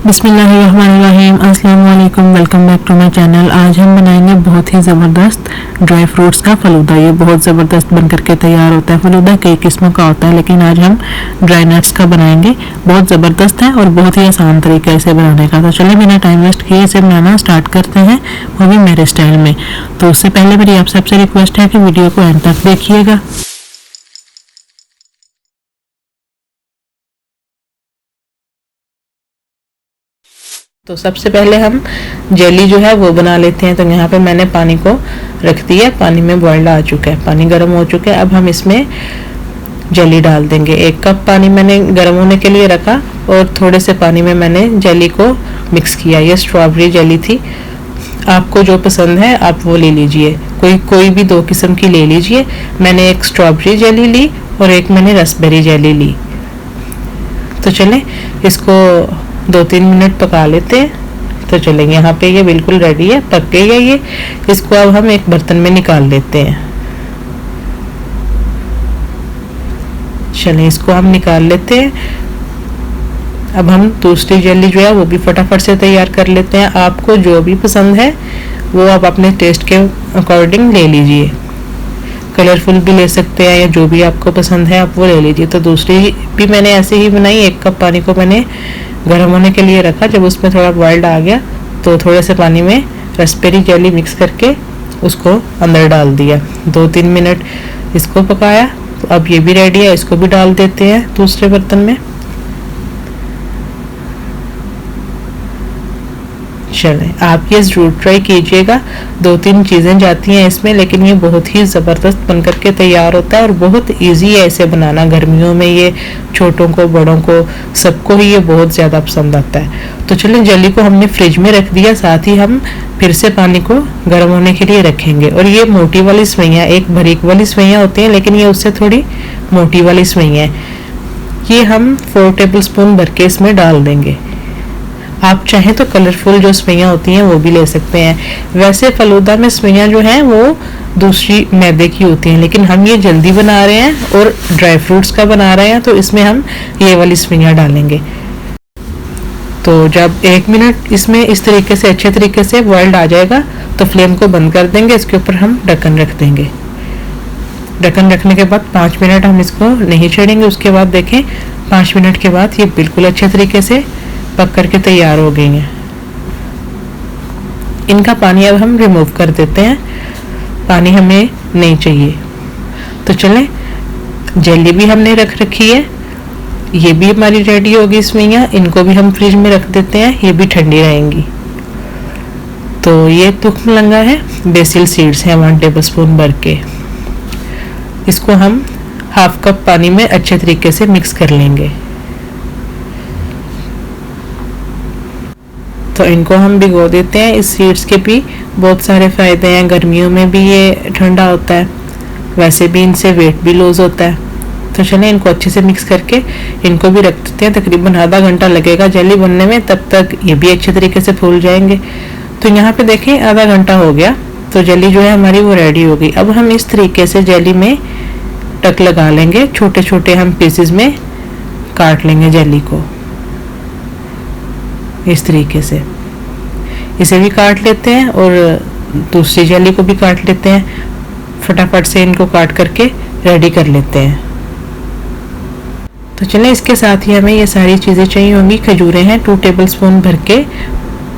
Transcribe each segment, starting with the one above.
बिस्मिल्लाहिर्रहमानिर्रहीम। अस्सलाम वालेकुम, welcome back to my channel. आज हम बनाएंगे बहुत ही ज़बरदस्त ड्राई फ्रूट्स का फलूदा। ये बहुत ज़बरदस्त बन करके तैयार होता है। फलूदा कई किस्मों का होता है, लेकिन आज हम ड्राई नट्स का बनाएंगे। बहुत ज़बरदस्त है और बहुत ही आसान तरीका है इसे बनाने का। तो चलिए बिना टाइम वेस्ट किए इसे बनाना स्टार्ट करते हैं, वो भी मेरे स्टाइल में। तो उससे पहले मेरी आप सबसे रिक्वेस्ट है कि वीडियो को एंड तक देखिएगा। तो सबसे पहले हम जेली जो है वो बना लेते हैं। तो यहाँ पे मैंने पानी को रख दिया, पानी में बॉइल्ड आ चुका है, पानी गर्म हो चुका है। अब हम इसमें जेली डाल देंगे। 1 कप पानी मैंने गर्म होने के लिए रखा और थोड़े से पानी में मैंने जेली को मिक्स किया। ये स्ट्रॉबेरी जेली थी, आपको जो पसंद है आप वो ले लीजिए, कोई भी 2 किस्म की ले लीजिए। मैंने एक स्ट्रॉबेरी जेली ली और एक मैंने रसबेरी जेली ली। तो चलें इसको 2-3 मिनट पका लेते हैं। तो चलेंगे, यहाँ पे ये बिल्कुल रेडी है, पक गई है ये। इसको अब हम एक बर्तन में निकाल लेते हैं। चलें इसको हम निकाल लेते हैं। अब हम दूसरी जेली जो है वो भी फटाफट से तैयार कर लेते हैं। आपको जो भी पसंद है वो आप अपने टेस्ट के अकॉर्डिंग ले लीजिए। कलरफुल भी ले सकते हैं या जो भी आपको पसंद है आप वो ले लीजिए। तो दूसरी भी मैंने ऐसे ही बनाई। 1 कप पानी को मैंने गर्म होने के लिए रखा। जब उसमें थोड़ा बॉइल्ड आ गया तो थोड़े से पानी में रसबेरी जेली मिक्स करके उसको अंदर डाल दिया। 2-3 मिनट इसको पकाया। तो अब ये भी रेडी है, इसको भी डाल देते हैं दूसरे बर्तन में। चलें आप ये ज़रूर ट्राई कीजिएगा। 2-3 चीज़ें जाती हैं इसमें, लेकिन ये बहुत ही ज़बरदस्त बन करके तैयार होता है और बहुत इजी है इसे बनाना। गर्मियों में ये छोटों को बड़ों को सबको ही ये बहुत ज़्यादा पसंद आता है। तो चलें जेली को हमने फ्रिज में रख दिया, साथ ही हम फिर से पानी को गर्म होने के लिए रखेंगे। और ये मोटी वाली सवैयाँ, एक बारीक वाली सवैयाँ होती हैं, लेकिन ये उससे थोड़ी मोटी वाली सवैयाँ हैं। ये हम 4 टेबल स्पून भर के इसमें डाल देंगे। आप चाहें तो कलरफुल जो सवैयाँ होती हैं वो भी ले सकते हैं। वैसे फलूदा में सवैयाँ जो हैं वो दूसरी मैदे की होती हैं, लेकिन हम ये जल्दी बना रहे हैं और ड्राई फ्रूट्स का बना रहे हैं, तो इसमें हम ये वाली सवैयाँ डालेंगे। तो जब 1 मिनट इसमें इस तरीके से अच्छे तरीके से बॉइल्ड आ जाएगा तो फ्लेम को बंद कर देंगे। इसके ऊपर हम ढक्कन रख देंगे। ढक्कन रखने के बाद 5 मिनट हम इसको नहीं छेड़ेंगे। उसके बाद देखें 5 मिनट के बाद ये बिल्कुल अच्छे तरीके से पक करके तैयार हो गई हैं। इनका पानी अब हम रिमूव कर देते हैं, पानी हमें नहीं चाहिए। तो चलें जेली भी हमने रख रखी है, ये भी हमारी रेडी होगी सवैयाँ। इनको भी हम फ्रिज में रख देते हैं, ये भी ठंडी रहेंगी। तो ये तुख्म लंगा है, बेसिल सीड्स हैं 1 टेबल स्पून भर के। इसको हम 1/2 कप पानी में अच्छे तरीके से मिक्स कर लेंगे। तो इनको हम भिगो देते हैं। इस सीड्स के भी बहुत सारे फ़ायदे हैं। गर्मियों में भी ये ठंडा होता है, वैसे भी इनसे वेट भी लूज़ होता है। तो चलें इनको अच्छे से मिक्स करके इनको भी रख देते हैं। तकरीबन आधा घंटा लगेगा जेली बनने में, तब तक ये भी अच्छे तरीके से फूल जाएंगे। तो यहाँ पे देखें आधा घंटा हो गया, तो जेली जो है हमारी वो रेडी हो गई। अब हम इस तरीके से जेली में टक लगा लेंगे, छोटे छोटे हम पीसेस में काट लेंगे जेली को। इस तरीके से इसे भी काट लेते हैं और दूसरी जेली को भी काट लेते हैं। फटाफट से इनको काट करके रेडी कर लेते हैं। तो चलें इसके साथ ही हमें ये सारी चीज़ें चाहिए होंगी। खजूरें हैं 2 टेबल स्पून भर के,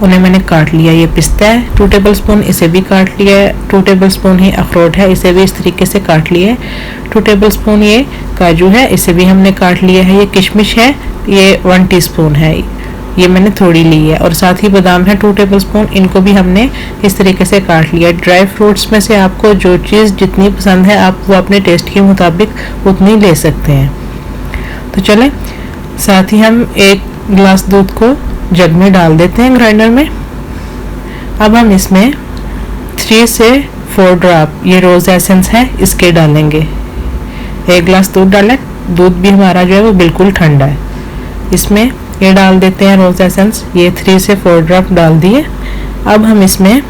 उन्हें मैंने काट लिया। ये पिस्ता है 2 टेबल स्पून, इसे भी काट लिया है। 2 टेबल स्पून ही अखरोट है, इसे भी इस तरीके से काट लिया है। 2 टेबल स्पून ये काजू है, इसे भी हमने काट लिया है। ये किशमिश है, ये 1 टीस्पून है, ये मैंने थोड़ी ली है। और साथ ही बादाम है 2 टेबल स्पून, इनको भी हमने इस तरीके से काट लिया। ड्राई फ्रूट्स में से आपको जो चीज़ जितनी पसंद है आप वो अपने टेस्ट के मुताबिक उतनी ले सकते हैं। तो चलें साथ ही हम 1 गिलास दूध को जग में डाल देते हैं ग्राइंडर में। अब हम इसमें 3 से 4 ड्रॉप ये रोज़ एसेंस है, इसके डालेंगे। 1 गिलास दूध डालें, दूध भी हमारा जो है वो बिल्कुल ठंडा है। इसमें ये डाल देते हैं रोज़ एसेंस, ये 3 से 4 ड्रॉप डाल दिए। अब हम इसमें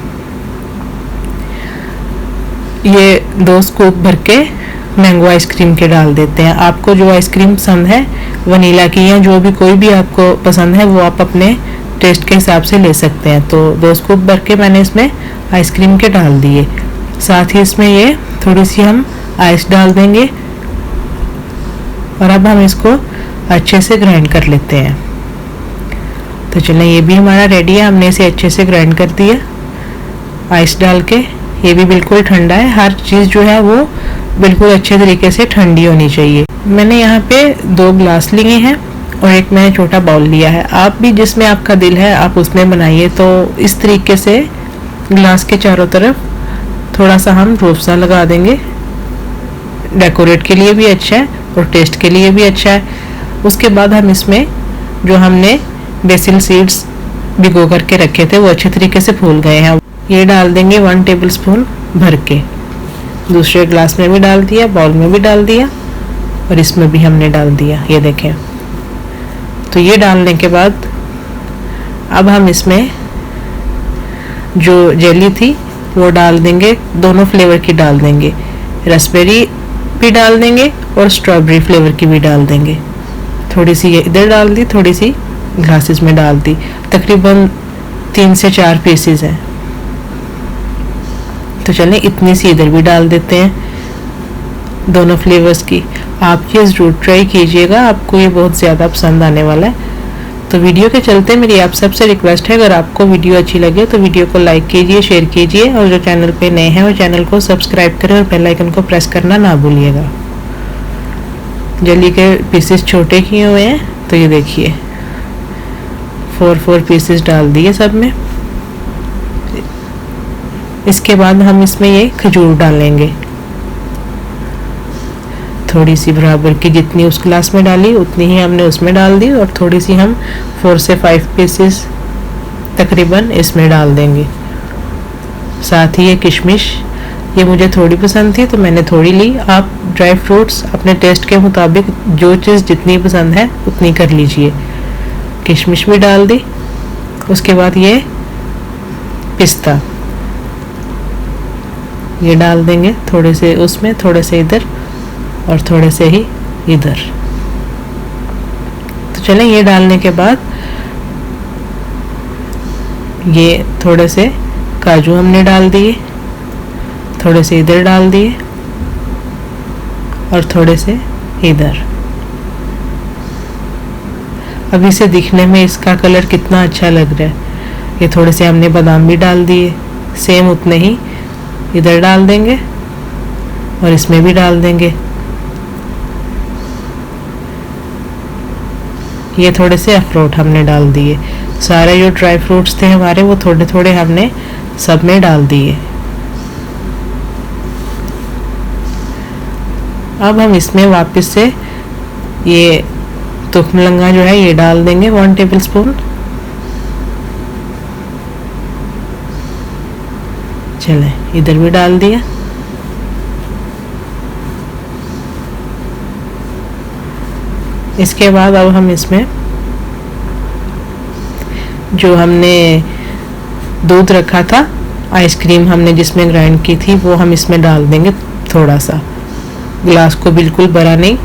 ये 2 स्कूप भर के मैंगो आइसक्रीम के डाल देते हैं। आपको जो आइसक्रीम पसंद है वनीला की या जो भी कोई भी आपको पसंद है वो आप अपने टेस्ट के हिसाब से ले सकते हैं। तो 2 स्कूप भर के मैंने इसमें आइसक्रीम के डाल दिए। साथ ही इसमें ये थोड़ी सी हम आइस डाल देंगे और अब हम इसको अच्छे से ग्राइंड कर लेते हैं। तो चलें, ये भी हमारा रेडी है। हमने इसे अच्छे से ग्राइंड कर दिया आइस डाल के। ये भी बिल्कुल ठंडा है। हर चीज़ जो है वो बिल्कुल अच्छे तरीके से ठंडी होनी चाहिए। मैंने यहाँ पे 2 ग्लास लिए हैं और एक मैंने छोटा बाउल लिया है। आप भी जिसमें आपका दिल है आप उसमें बनाइए। तो इस तरीके से ग्लास के चारों तरफ थोड़ा सा हम रूह अफ़ज़ा लगा देंगे। डेकोरेट के लिए भी अच्छा है और टेस्ट के लिए भी अच्छा है। उसके बाद हम इसमें जो हमने बेसिल सीड्स भिगो करके रखे थे वो अच्छे तरीके से फूल गए हैं। ये डाल देंगे 1 टेबलस्पून भर के। दूसरे ग्लास में भी डाल दिया, बाउल में भी डाल दिया और इसमें भी हमने डाल दिया। ये देखें। तो ये डालने के बाद अब हम इसमें जो जेली थी वो डाल देंगे। दोनों फ्लेवर की डाल देंगे, रास्पबेरी भी डाल देंगे और स्ट्रॉबेरी फ्लेवर की भी डाल देंगे। थोड़ी सी ये इधर डाल दी, थोड़ी सी ग्लासेस में डाल दी। तकरीबन 3 से 4 पीसेस हैं। तो चलें, इतनी सी इधर भी डाल देते हैं दोनों फ्लेवर्स की। आप ये ज़रूर ट्राई कीजिएगा, आपको ये बहुत ज़्यादा पसंद आने वाला है। तो वीडियो के चलते मेरी आप सबसे रिक्वेस्ट है, अगर आपको वीडियो अच्छी लगे तो वीडियो को लाइक कीजिए, शेयर कीजिए और जो चैनल पे नए हैं वो चैनल को सब्सक्राइब करें और बेल आइकन को प्रेस करना ना भूलिएगा। जेली के पीसेस छोटे किए हुए हैं। तो ये देखिए 4 पीसेस डाल दिए सब में। इसके बाद हम इसमें ये खजूर डालेंगे। थोड़ी सी बराबर की, जितनी उस ग्लास में डाली उतनी ही हमने उसमें डाल दी और थोड़ी सी हम 4 से 5 पीसेस तकरीबन इसमें डाल देंगे। साथ ही ये किशमिश, ये मुझे थोड़ी पसंद थी तो मैंने थोड़ी ली। आप ड्राई फ्रूट्स अपने टेस्ट के मुताबिक जो चीज़ जितनी पसंद है उतनी कर लीजिए। किशमिश भी डाल दी। उसके बाद ये पिस्ता, ये डाल देंगे थोड़े से उसमें, थोड़े से इधर और थोड़े से ही इधर। तो चलें, ये डालने के बाद ये थोड़े से काजू हमने डाल दिए, थोड़े से इधर डाल दिए और थोड़े से इधर। अब इसे दिखने में इसका कलर कितना अच्छा लग रहा है। ये थोड़े से हमने बादाम भी डाल दिए, सेम उतने ही इधर डाल देंगे और इसमें भी डाल देंगे। ये थोड़े से अखरोट हमने डाल दिए। सारे जो ड्राई फ्रूट्स थे हमारे वो थोड़े थोड़े हमने सब में डाल दिए। अब हम इसमें वापस से ये तुखमलंगा जो है ये डाल देंगे 1 टेबलस्पून। चलें, इधर भी डाल दिया। इसके बाद अब हम इसमें जो हमने दूध रखा था, आइसक्रीम हमने जिसमें ग्राइंड की थी वो हम इसमें डाल देंगे। थोड़ा सा, ग्लास को बिल्कुल भरा नहीं।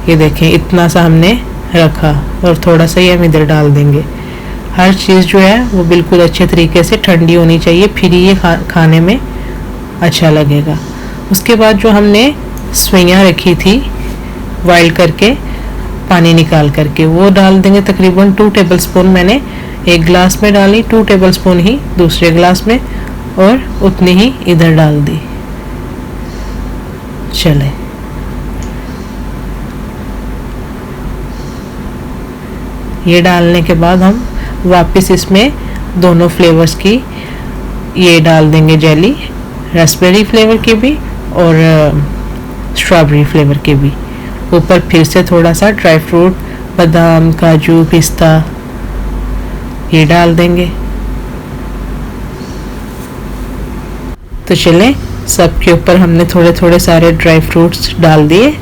ये देखें इतना सा हमने रखा और थोड़ा सा ही हम इधर डाल देंगे। हर चीज़ जो है वो बिल्कुल अच्छे तरीके से ठंडी होनी चाहिए, फिर ये खाने में अच्छा लगेगा। उसके बाद जो हमने सवैयाँ रखी थी बॉइल करके पानी निकाल करके वो डाल देंगे। तकरीबन 2 टेबलस्पून मैंने एक ग्लास में डाली, 2 टेबलस्पून ही दूसरे ग्लास में और उतनी ही इधर डाल दी। चले, ये डालने के बाद हम वापस इसमें दोनों फ्लेवर्स की ये डाल देंगे जेली, रास्पबेरी फ्लेवर की भी और स्ट्रॉबेरी फ्लेवर की भी। ऊपर फिर से थोड़ा सा ड्राई फ्रूट, बादाम, काजू, पिस्ता ये डाल देंगे। तो चलें, सबके ऊपर हमने थोड़े थोड़े सारे ड्राई फ्रूट्स डाल दिए।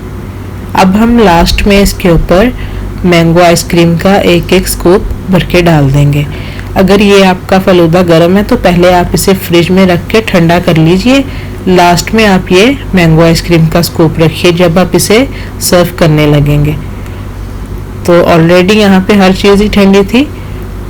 अब हम लास्ट में इसके ऊपर मैंगो आइसक्रीम का एक स्कूप भर के डाल देंगे। अगर ये आपका फलूदा गर्म है तो पहले आप इसे फ्रिज में रख के ठंडा कर लीजिए। लास्ट में आप ये मैंगो आइसक्रीम का स्कूप रखिए जब आप इसे सर्व करने लगेंगे। तो ऑलरेडी यहाँ पे हर चीज़ ही ठंडी थी